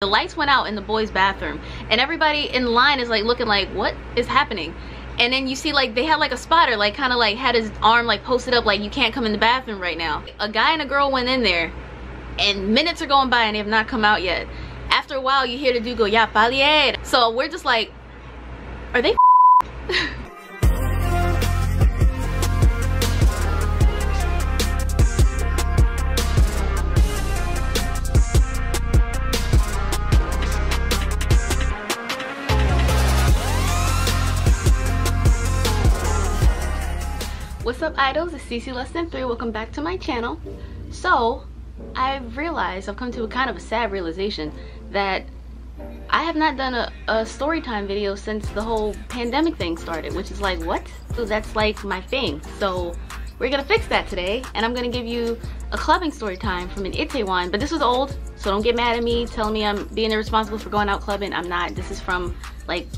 The lights went out in the boys' bathroom, and everybody in line is like looking like, what is happening? And then you see like they had like a spotter, like kind of like had his arm like posted up like, you can't come in the bathroom right now. A guy and a girl went in there, and minutes are going by and they have not come out yet. After a while, you hear the dude go, "Ya palier." So we're just like, are they What's up, idols? It's CC Less Than 3. Welcome back to my channel. So I've come to a kind of a sad realization that I have not done a story time video since the whole pandemic thing started, which is like, what? So that's like my thing. So we're gonna fix that today, and I'm gonna give you a clubbing story time from an Itaewon. But this was old, so don't get mad at me telling me I'm being irresponsible for going out clubbing. I'm not. This is from like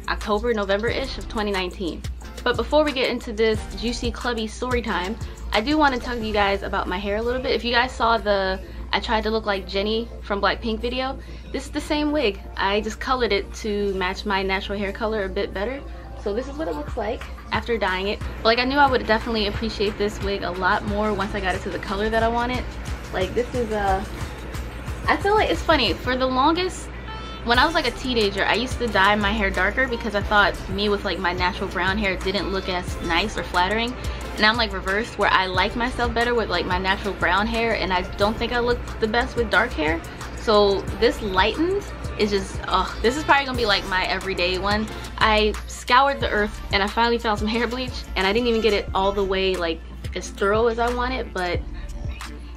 October, November-ish of 2019. But before we get into this juicy clubby story time, I do want to tell you guys about my hair a little bit. If you guys saw the I tried to look like Jennie from Blackpink video, this is the same wig. I just colored it to match my natural hair color a bit better. So this is what it looks like after dyeing it. But like, I knew I would definitely appreciate this wig a lot more once I got it to the color that I wanted. Like, this is I feel like it's funny, for the longest, when I was like a teenager, I used to dye my hair darker because I thought me with like my natural brown hair didn't look as nice or flattering. Now I'm like reversed, where I like myself better with like my natural brown hair, and I don't think I look the best with dark hair. So this lightened is just, this is probably gonna be like my everyday one. I scoured the earth and I finally found some hair bleach, and I didn't even get it all the way like as thorough as I wanted. But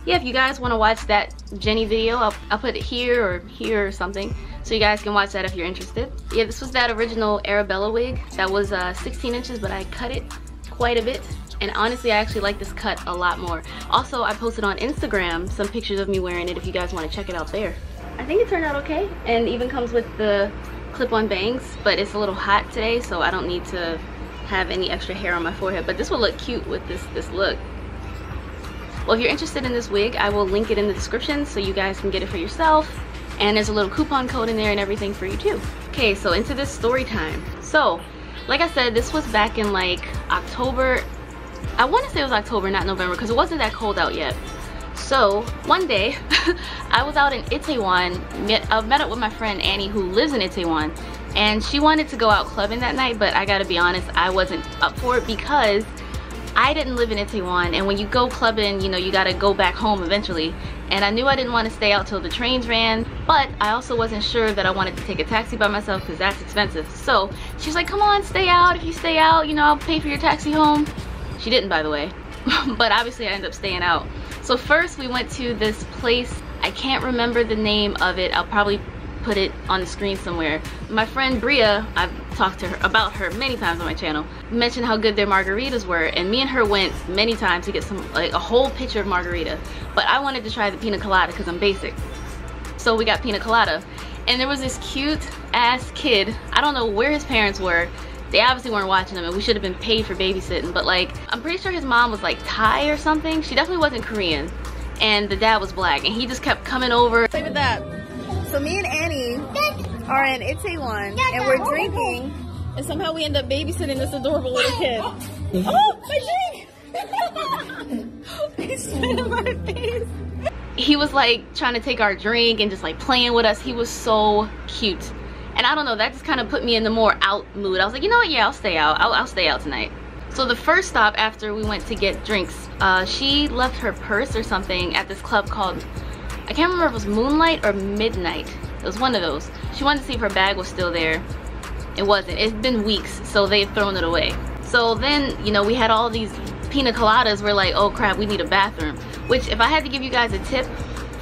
yeah, if you guys want to watch that Jennie video, I'll put it here or something, so you guys can watch that if you're interested. Yeah, this was that original Arabella wig that was 16 inches, but I cut it quite a bit. And honestly, I actually like this cut a lot more. Also, I posted on Instagram some pictures of me wearing it if you guys want to check it out there. I think it turned out okay, and even comes with the clip-on bangs, but it's a little hot today, so I don't need to have any extra hair on my forehead. But this will look cute with this look. Well, if you're interested in this wig, I will link it in the description so you guys can get it for yourself. And there's a little coupon code in there and everything for you too. Okay, so into this story time. So, like I said, this was back in like October. I want to say it was October, not November, because it wasn't that cold out yet. So, one day, I was out in Itaewon. I met up with my friend Annie, who lives in Itaewon. And she wanted to go out clubbing that night, but I gotta be honest, I wasn't up for it because I didn't live in Itaewon, and when you go clubbing, you know, you gotta go back home eventually. And I knew I didn't want to stay out till the trains ran, but I also wasn't sure that I wanted to take a taxi by myself because that's expensive. So she's like, come on, stay out. If you stay out, you know, I'll pay for your taxi home. She didn't, by the way, but obviously I ended up staying out. So first we went to this place. I can't remember the name of it. I'll probably put it on the screen somewhere. My friend Bria, I've talked to her about her many times on my channel, mentioned how good their margaritas were, and me and her went many times to get some, like a whole pitcher of margarita. But I wanted to try the pina colada because I'm basic. So we got pina colada, and there was this cute ass kid. I don't know where his parents were. They obviously weren't watching them, and we should have been paid for babysitting, but like, I'm pretty sure his mom was like Thai or something. She definitely wasn't Korean, and the dad was black, and he just kept coming over. Play with that. So me and Annie are in Itaewon, and we're drinking, and somehow we end up babysitting this adorable little kid. Oh, my drink! He spit in my face. He was like trying to take our drink and just like playing with us. He was so cute. And I don't know, that just kind of put me in the more out mood. I was like, you know what, yeah, I'll stay out. I'll stay out tonight. So the first stop after we went to get drinks, she left her purse or something at this club called, I can't remember if it was Moonlight or Midnight. It was one of those. She wanted to see if her bag was still there. It wasn't. It's been weeks, so they've thrown it away. So then, you know, we had all these pina coladas. We're like, oh crap, we need a bathroom. Which, if I had to give you guys a tip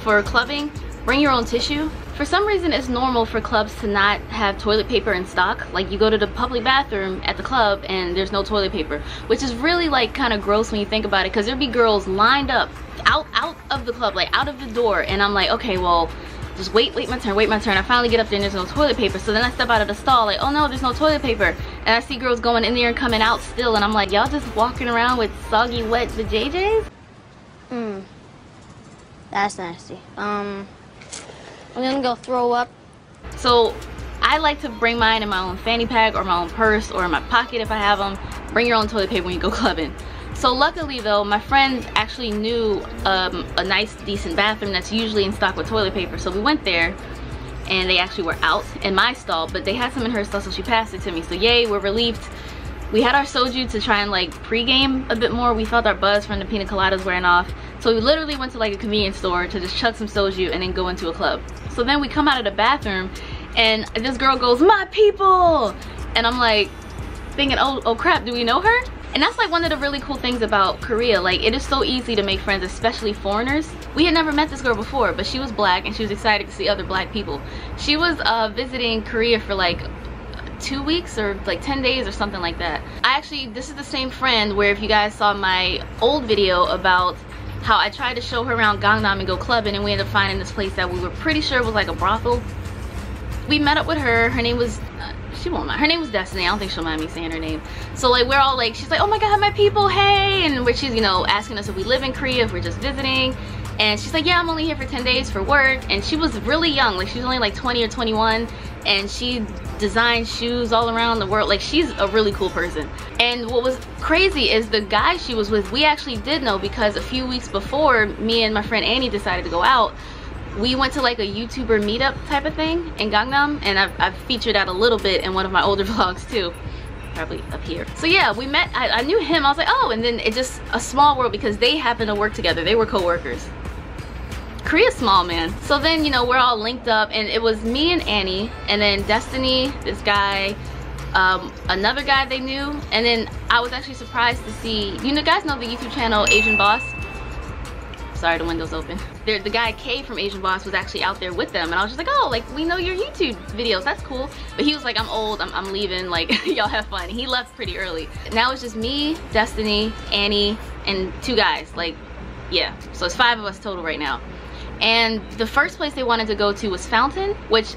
for clubbing, bring your own tissue. For some reason, it's normal for clubs to not have toilet paper in stock. Like, you go to the public bathroom at the club and there's no toilet paper, which is really like kind of gross when you think about it, because there'd be girls lined up out of the club, like out of the door, and I'm like, okay, well, just wait my turn. I finally get up there and there's no toilet paper. So then I step out of the stall like, oh no, there's no toilet paper. And I see girls going in there and coming out still, and I'm like, y'all just walking around with soggy, wet vajayjays? That's nasty. I'm gonna go throw up. So I like to bring mine in my own fanny pack or my own purse or in my pocket if I have them. Bring your own toilet paper when you go clubbing. So luckily though, my friend actually knew a nice decent bathroom that's usually in stock with toilet paper. So we went there and they actually were out in my stall, but they had some in her stall, so she passed it to me. So yay, we're relieved. We had our soju to try and like pre-game a bit more. We felt our buzz from the pina coladas wearing off. So we literally went to like a convenience store to just chug some soju and then go into a club. So then we come out of the bathroom and this girl goes, "My people!" And I'm like thinking, oh crap, do we know her? And that's like one of the really cool things about Korea. Like, it is so easy to make friends, especially foreigners. We had never met this girl before, but she was black and she was excited to see other black people. She was visiting Korea for like 2 weeks or like 10 days or something like that. This is the same friend where if you guys saw my old video about how I tried to show her around Gangnam and go clubbing, and we ended up finding this place that we were pretty sure was like a brothel. We met up with her. Her name was she won't mind. Her name was Destiny. I don't think she'll mind me saying her name. So like we're all like, she's like, "Oh my god, my people, hey!" And where she's, you know, asking us if we live in Korea, if we're just visiting. And she's like, "Yeah, I'm only here for 10 days for work." And she was really young, like she was only like 20 or 21, and she designed shoes all around the world. Like, she's a really cool person. And what was crazy is the guy she was with, we actually did know, because a few weeks before, me and my friend Annie decided to go out. We went to like a YouTuber meetup type of thing in Gangnam, and I've featured that a little bit in one of my older vlogs too, probably up here. So yeah, we met. I knew him. I was like, oh, and then it just a small world because they happened to work together. They were co-workers. Korea's small, man. So then, you know, we're all linked up, and it was me and Annie, and then Destiny, this guy, another guy they knew, and then I was actually surprised to see, you know, guys know the YouTube channel Asian Boss. Sorry, the window's open. The guy Kay from Asian Boss was actually out there with them, and I was just like, oh, like, we know your YouTube videos, that's cool. But he was like, I'm old, I'm leaving, like, y'all have fun. He left pretty early. Now it's just me, Destiny, Annie, and 2 guys. Like, yeah, so it's 5 of us total right now. And the first place they wanted to go to was Fountain, which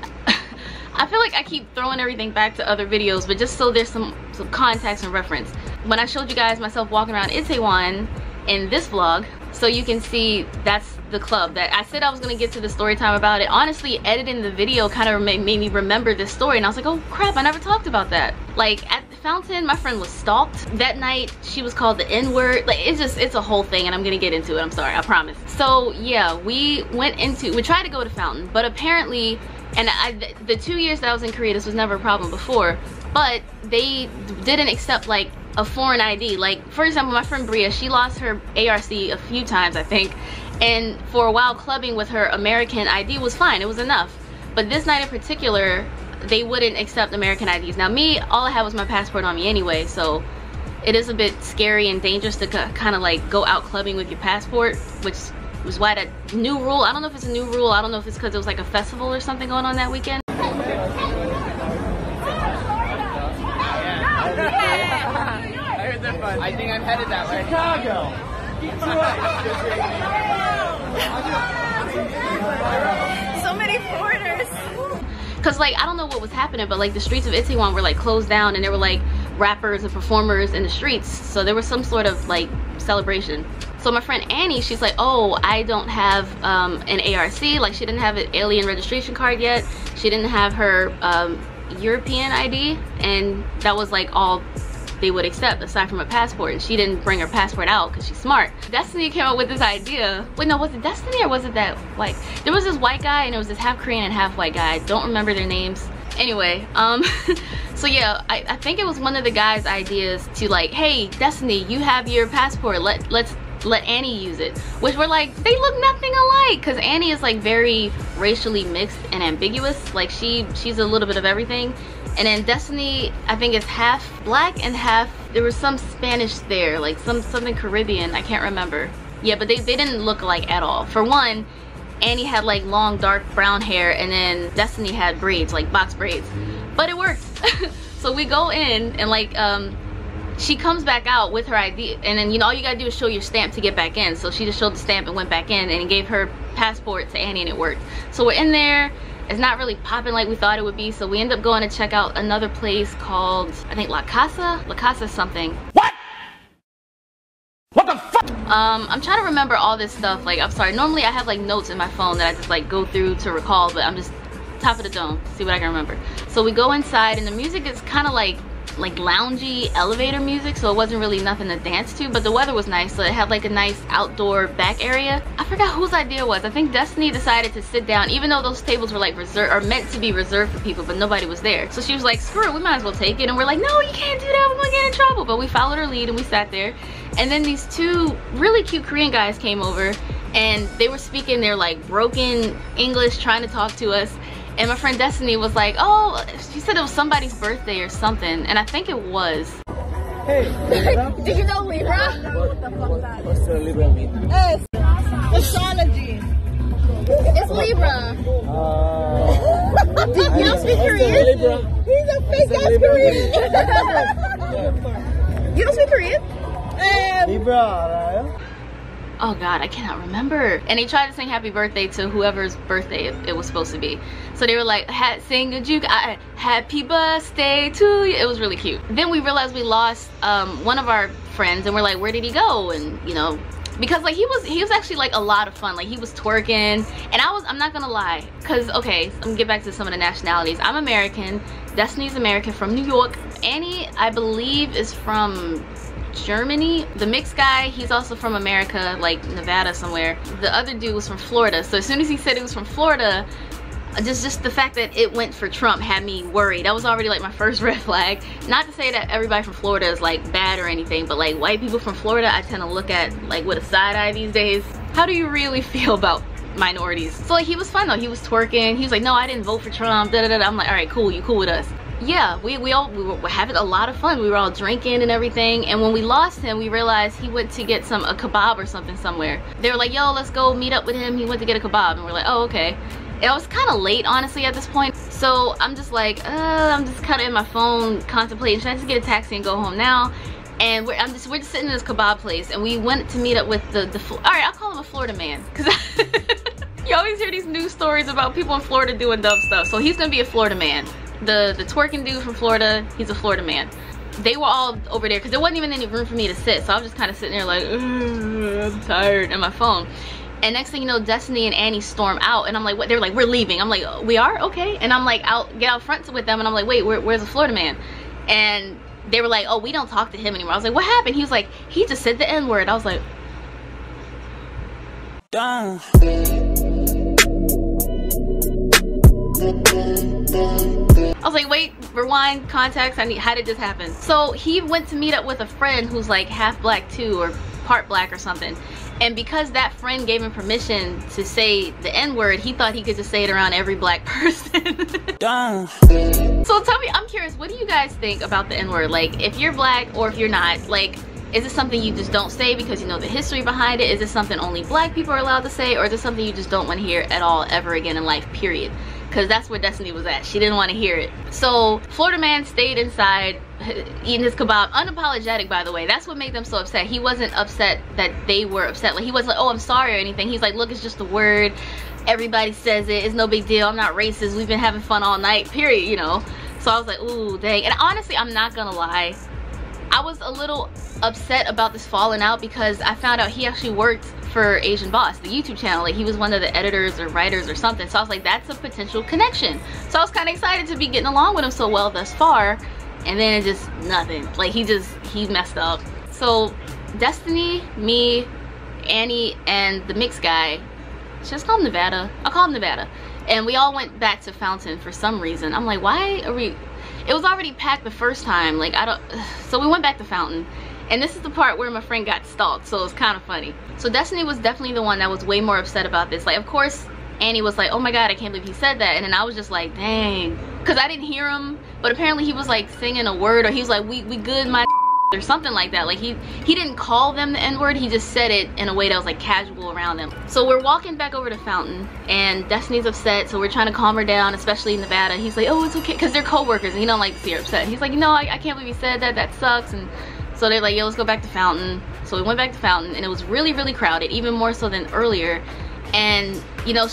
I feel like I keep throwing everything back to other videos, but just so there's some context and reference. When I showed you guys myself walking around Itaewon in this vlog, so you can see that's the club that I said I was gonna get to the story time about it. Honestly, editing the video kind of made me remember this story, and I was like, oh crap, I never talked about that. Like, at the Fountain, my friend was stalked. That night, she was called the N-word. Like, it's a whole thing, and I'm gonna get into it, I'm sorry, I promise. So yeah, we tried to go to Fountain, but apparently, and the 2 years that I was in Korea, this was never a problem before, but they didn't accept like a foreign ID. Like, for example, my friend Bria, she lost her ARC a few times, I think, and for a while clubbing with her American ID was fine, it was enough. But this night in particular, they wouldn't accept American IDs. Now me, all I had was my passport on me anyway, so it is a bit scary and dangerous to kind of like go out clubbing with your passport, which was why that new rule, I don't know if it's a new rule, I don't know if it's because it was like a festival or something going on that weekend. I think I'm headed that way. Chicago! So many foreigners! Cause like, I don't know what was happening, but like the streets of Itaewon were like closed down, and there were like rappers and performers in the streets, so there was some sort of like celebration. So my friend Annie, she's like, oh, I don't have an ARC, like she didn't have an alien registration card yet, she didn't have her European ID, and that was like all they would accept aside from a passport, and she didn't bring her passport out because she's smart. Destiny came up with this idea. Wait, no, was it Destiny or was it that white? There was this white guy and it was this half Korean and half white guy. I don't remember their names. Anyway, so yeah, I think it was one of the guys' ideas to like, hey, Destiny, you have your passport, let's let Annie use it. Which we're like, they look nothing alike, because Annie is like very racially mixed and ambiguous. Like she's a little bit of everything. And then Destiny, I think, is half black and half, there was some Spanish there, like something Caribbean, I can't remember. Yeah, but they didn't look alike at all. For one, Annie had like long dark brown hair, and then Destiny had braids, like box braids. But it worked. So we go in and like, she comes back out with her ID, and then, you know, all you gotta do is show your stamp to get back in. So she just showed the stamp and went back in and gave her passport to Annie, and it worked. So we're in there. It's not really popping like we thought it would be, so we end up going to check out another place called, I think, La Casa something. What? What the fuck? I'm trying to remember all this stuff. Like, I'm sorry, normally I have like notes in my phone that I just like go through to recall, but I'm just top of the dome, see what I can remember. So we go inside and the music is kind of like loungy elevator music, so it wasn't really nothing to dance to, but the weather was nice, so it had like a nice outdoor back area. I forgot whose idea it was. I think Destiny decided to sit down, even though those tables were like reserved or meant to be reserved for people, but nobody was there. So she was like, screw it, we might as well take it. And we're like, no, you can't do that, we're gonna get in trouble. But we followed her lead and we sat there. And then these two really cute Korean guys came over and they were speaking their like broken English, trying to talk to us. And my friend Destiny was like, oh, she said it was somebody's birthday or something. And I think it was. Hey, did you know Libra? What's the Libra mean? It's astrology. It's Libra. You don't speak Korean? Libra. He's a fake ass Korean. You don't speak Korean? Libra. Oh God, I cannot remember. And they tried to sing happy birthday to whoever's birthday it was supposed to be. So they were like, sing a juke, happy birthday to you. It was really cute. Then we realized we lost one of our friends and we're like, where did he go? And you know, because like he was actually like a lot of fun. Like he was twerking and I'm not gonna lie, cause okay, let me get back to some of the nationalities. I'm American, Destiny's American from New York. Annie, I believe, is from Germany. The mixed guy, he's also from America, like Nevada somewhere. The other dude was from Florida. So as soon as he said he was from Florida, just the fact that it went for Trump had me worried. That was already like my first red flag. Not to say that everybody from Florida is like bad or anything, but like white people from Florida I tend to look at like with a side eye these days. How do you really feel about minorities? So like he was fun though. He was twerking. He was like, no, I didn't vote for Trump, da, da, da. I'm like, all right, cool, you cool with us? Yeah, we were having a lot of fun. We were all drinking and everything, and when we lost him, we realized he went to get a kebab or something somewhere. They were like, yo, let's go meet up with him. He went to get a kebab, and we're like, oh, okay. It was kind of late, honestly, at this point. So I'm just like, I'm just kind of in my phone contemplating, should I just get a taxi and go home now? And we're just sitting in this kebab place, and we went to meet up with all right, I'll call him a Florida man, because you always hear these news stories about people in Florida doing dumb stuff. So he's gonna be a Florida man. The twerking dude from Florida, he's a Florida man. They were all over there because there wasn't even any room for me to sit, so I was just kind of sitting there like, I'm tired, in my phone. And next thing you know, Destiny and Annie storm out, and I'm like, what? They're like, we're leaving. I'm like, oh, we are? Okay. And I'm like, get out front with them, and I'm like, wait, where's the Florida man? And they were like, oh, we don't talk to him anymore. I was like, what happened? He was like, he just said the N-word. I was like, Done. I was like, wait, rewind, context, how did this happen? So he went to meet up with a friend who's like half black too, or part black or something. And because that friend gave him permission to say the N-word, he thought he could just say it around every black person. Done. So tell me, I'm curious, what do you guys think about the N-word? Like, if you're black or if you're not, like, is it something you just don't say because you know the history behind it? Is it something only black people are allowed to say? Or is it something you just don't want to hear at all ever again in life, period? Because that's where Destiny was at. She didn't want to hear it. So Florida man stayed inside eating his kebab, unapologetic, by the way. That's what made them so upset. He wasn't upset that they were upset. Like, he wasn't like, oh, I'm sorry or anything. He's like, look, it's just a word, everybody says it, it's no big deal, I'm not racist, we've been having fun all night, period, you know. So I was like, ooh, dang. And honestly, I'm not gonna lie, I was a little upset about this falling out because I found out he actually worked for Asian Boss, the YouTube channel. Like, he was one of the editors or writers or something. So I was like, that's a potential connection. So I was kind of excited to be getting along with him so well thus far. And then it just nothing. Like, he messed up. So Destiny, me, Annie, and the mixed guy, just call him Nevada. I'll call him Nevada. And we all went back to Fountain for some reason. I'm like, why are we? It was already packed the first time. Like, so we went back to Fountain. And this is the part where my friend got stalked, so it's kind of funny. So Destiny was definitely the one that was way more upset about this. Like, of course, Annie was like, oh my god, I can't believe he said that. And then I was just like, dang. Because I didn't hear him, but apparently he was like singing a word, or he was like, we good, my or something like that. Like, he didn't call them the N-word, he just said it in a way that was like casual around them. So we're walking back over to Fountain, and Destiny's upset, so we're trying to calm her down, especially in Nevada. He's like, oh, it's okay, because they're co-workers and he don't like to see her upset. He's like, you know, I can't believe he said that, that sucks. And so they're like, yo, let's go back to Fountain. So we went back to Fountain, and it was really, really crowded, even more so than earlier. And you know,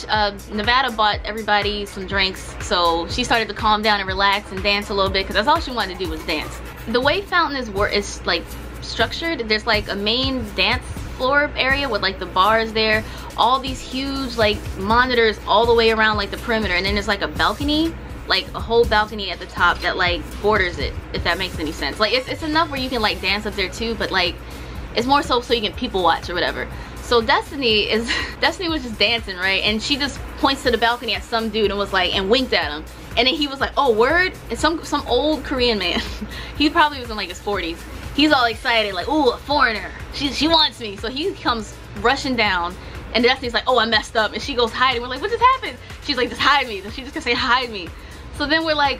Nevada bought everybody some drinks, so she started to calm down and relax and dance a little bit, because that's all she wanted to do was dance. The way Fountain is like structured, there's like a main dance floor area with like the bars there, all these huge like monitors all the way around like the perimeter, and then there's like a balcony, like a whole balcony at the top that like borders it, if that makes any sense. Like it's enough where you can like dance up there too, but like it's more so you can people watch or whatever. So Destiny was just dancing, right? And she just points to the balcony at some dude and was like, and winked at him. And then he was like, oh, word? And some old Korean man. He probably was in like his 40s. He's all excited, like, ooh, a foreigner. She wants me. So he comes rushing down. And Destiny's like, oh, I messed up. And she goes hiding. We're like, what just happened? She's like, just hide me. So she just gonna say, hide me. So then we're like,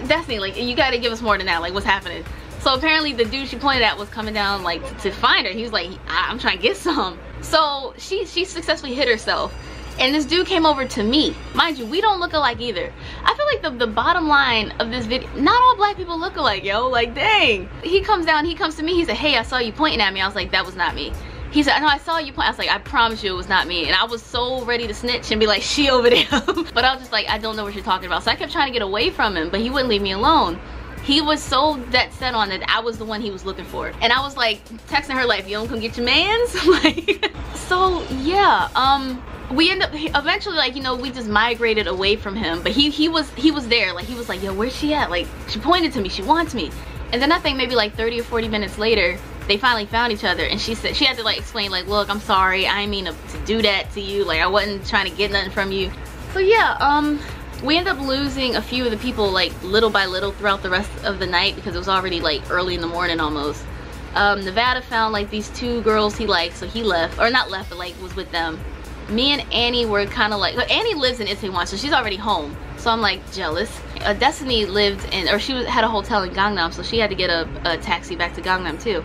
Destiny, like, you gotta give us more than that. Like, what's happening? So apparently the dude she pointed at was coming down like to find her. He was like, I'm trying to get some. So she successfully hit herself. And this dude came over to me. Mind you, we don't look alike either. I feel like the bottom line of this video, not all black people look alike, yo. Like, dang. He comes down, he comes to me, he said, hey, I saw you pointing at me. I was like, that was not me. He said, no, I saw you point. I was like, I promise you it was not me. And I was so ready to snitch and be like, she over there. But I was just like, I don't know what you're talking about. So I kept trying to get away from him, but he wouldn't leave me alone. He was so dead set on that I was the one he was looking for. And I was like texting her like, you don't come get your mans? Like, so yeah, we end up eventually, like, you know, we just migrated away from him. But he was there. Like, he was like, yo, where's she at? Like, she pointed to me, she wants me. And then I think maybe like 30 or 40 minutes later, they finally found each other, and she said she had to like explain, like, look, I'm sorry, I didn't mean to do that to you. Like, I wasn't trying to get nothing from you. So yeah, we ended up losing a few of the people like little by little throughout the rest of the night because it was already like early in the morning almost. Nevada found like these two girls he liked, so he left, or not left, but like was with them. Me and Annie were kind of like, Annie lives in Itaewon, so she's already home. So I'm like jealous. Destiny lived in, or she had a hotel in Gangnam, so she had to get a taxi back to Gangnam too.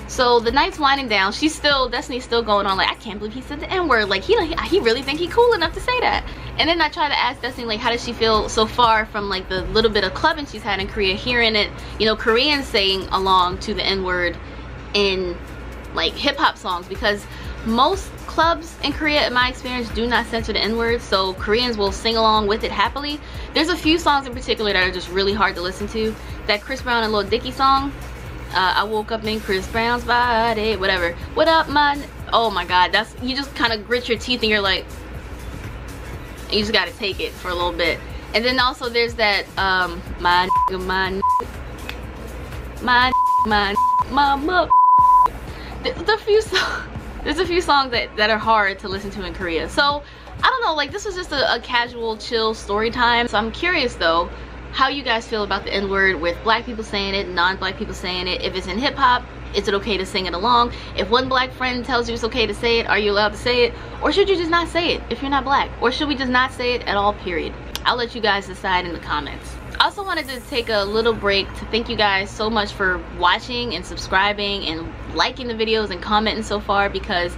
So the night's winding down. Destiny's still going on like, I can't believe he said the N-word. Like, he really think he cool enough to say that. And then I try to ask Destiny, like, how does she feel so far from like the little bit of clubbing she's had in Korea, hearing it, you know, Koreans saying along to the N-word in like hip-hop songs, because most clubs in Korea, in my experience, do not censor the N-word, so Koreans will sing along with it happily. There's a few songs in particular that are just really hard to listen to. That Chris Brown and Lil Dicky song, I woke up in Chris Brown's body, whatever. What up, man? Oh my god, that's, you just kind of grit your teeth and you're like, and you just gotta take it for a little bit. And then also there's that my there's a few songs that are hard to listen to in Korea. So I don't know, like, this was just a casual chill story time. So I'm curious though how you guys feel about the N-word, with black people saying it, non-black people saying it. If it's in hip-hop, is it okay to sing it along? If one black friend tells you it's okay to say it, are you allowed to say it? Or should you just not say it if you're not black? Or should we just not say it at all, period? I'll let you guys decide in the comments. I also wanted to take a little break to thank you guys so much for watching and subscribing and liking the videos and commenting so far, because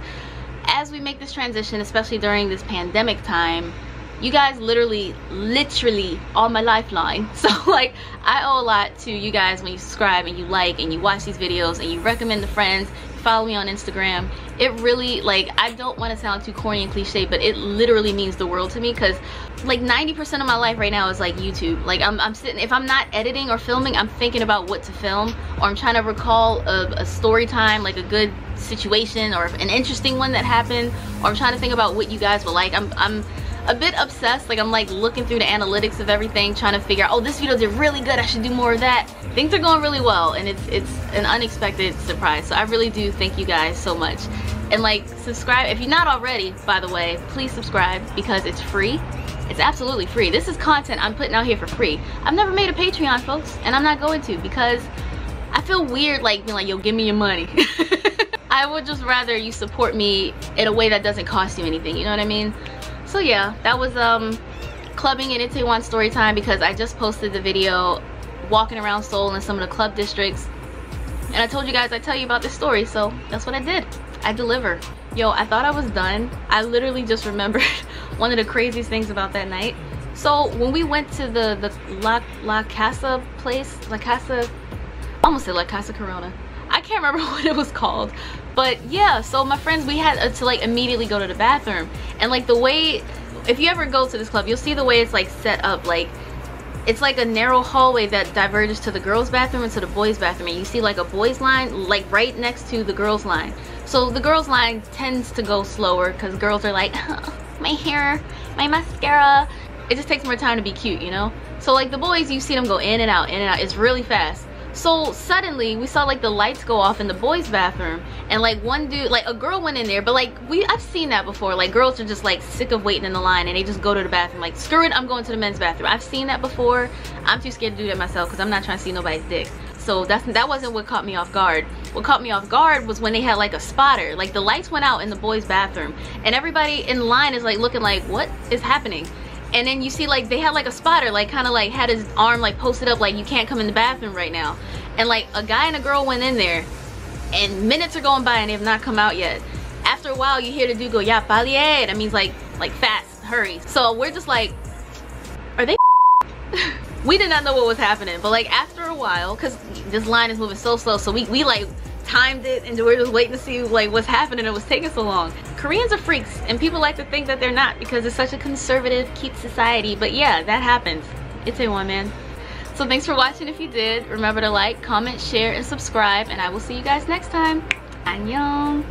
as we make this transition, especially during this pandemic time, you guys literally are my lifeline. So like, I owe a lot to you guys when you subscribe and you like and you watch these videos and you recommend to friends, follow me on Instagram. It really, like, I don't want to sound too corny and cliche, but it literally means the world to me, because like 90% of my life right now is like YouTube. Like, I'm sitting, if I'm not editing or filming, I'm thinking about what to film, or I'm trying to recall a story time, like a good situation or an interesting one that happened, or I'm trying to think about what you guys will like. I'm a bit obsessed. Like, I'm like looking through the analytics of everything, trying to figure out, oh, this video did really good, I should do more of that. Things are going really well, and it's an unexpected surprise. So I really do thank you guys so much. And like, subscribe if you're not already, by the way. Please subscribe, because it's free. It's absolutely free. This is content I'm putting out here for free. I've never made a Patreon, folks, and I'm not going to, because I feel weird like being like, yo, give me your money. I would just rather you support me in a way that doesn't cost you anything, you know what I mean? So yeah, that was clubbing in Itaewon story time, because I just posted the video walking around Seoul in some of the club districts, and I told you guys I'd tell you about this story, so that's what I did. I deliver. Yo, I thought I was done. I literally just remembered one of the craziest things about that night. So when we went to the La Casa place, La Casa, I almost said La Casa Corona. I can't remember what it was called, but yeah, so my friends, we had to like immediately go to the bathroom. And like, the way, if you ever go to this club, you'll see the way it's like set up. Like, it's like a narrow hallway that diverges to the girls' bathroom and to the boys' bathroom, and you see like a boys' line like right next to the girls' line. So the girls line tends to go slower because girls are like, my hair, my mascara. It just takes more time to be cute, you know? So like the boys, you see them go in and out, it's really fast. So suddenly we saw like the lights go off in the boys' bathroom, and like one dude, like a girl went in there, but like I've seen that before. Like girls are just like sick of waiting in the line and they just go to the bathroom like, screw it, I'm going to the men's bathroom. I've seen that before. I'm too scared to do that myself because I'm not trying to see nobody's dick. So that wasn't what caught me off guard. What caught me off guard was when they had like a spotter. Like the lights went out in the boys' bathroom and everybody in line is like looking like, what is happening? And then you see like they had like a spotter, like kind of like had his arm like posted up like, you can't come in the bathroom right now. And like a guy and a girl went in there and minutes are going by and they have not come out yet. After a while you hear the dude go, yeah, palie. That means like fast, hurry. So we're just like, are they we did not know what was happening, but like after a while, because this line is moving so slow, so we like timed it and we're just waiting to see like what's happening. It was taking so long. Koreans are freaks and people like to think that they're not because it's such a conservative, cute society. But yeah, that happens. Itaewon, man. So thanks for watching. If you did, remember to like, comment, share, and subscribe, and I will see you guys next time. Annyeong.